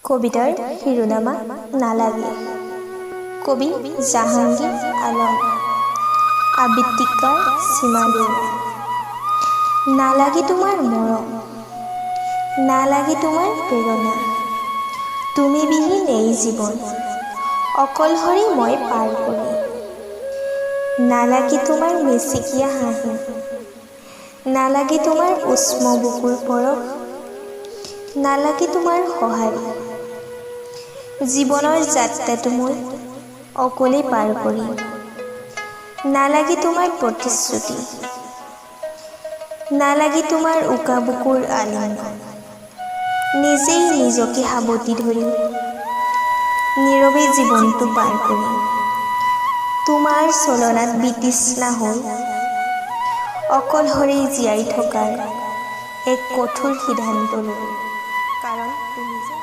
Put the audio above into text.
কবিতাৰ শিৰোনামা নালাগে। কবি জাহাংগীৰ আলম, আবৃত্তিকাৰ সীমা দেউৰী। নালাগে তোমাৰ মৰম, নালাগে তোমাৰ প্ৰেৰণা, তুমি বিহীন এই জীৱন অকলশৰে মই পাৰ কৰি। নালাগে তোমাৰ মেচিকিয়া হাঁহি, নালাগে তোমাৰ উষ্ম বুকুৰ পৰশ, নালাগে তোমাৰ সঁহাৰি। জীৱনৰ যাত্ৰাটো মই অকলে পাৰ কৰিম। নালাগে তোমাৰ প্ৰতিশ্ৰুতি, নালাগে তোমাৰ উকা বুকুৰ আলিংগন, নিজেই নিজকে সাবটি ধৰি নীৰৱে জীৱনটো পাৰ কৰিম। তোমাৰ চলনাত বিতৃষ্ণা হৈ অকলশৰে জীয়াই থকাৰ এক কঠোৰ সিদ্ধান্ত ল'লো, কাৰণ তুমি যে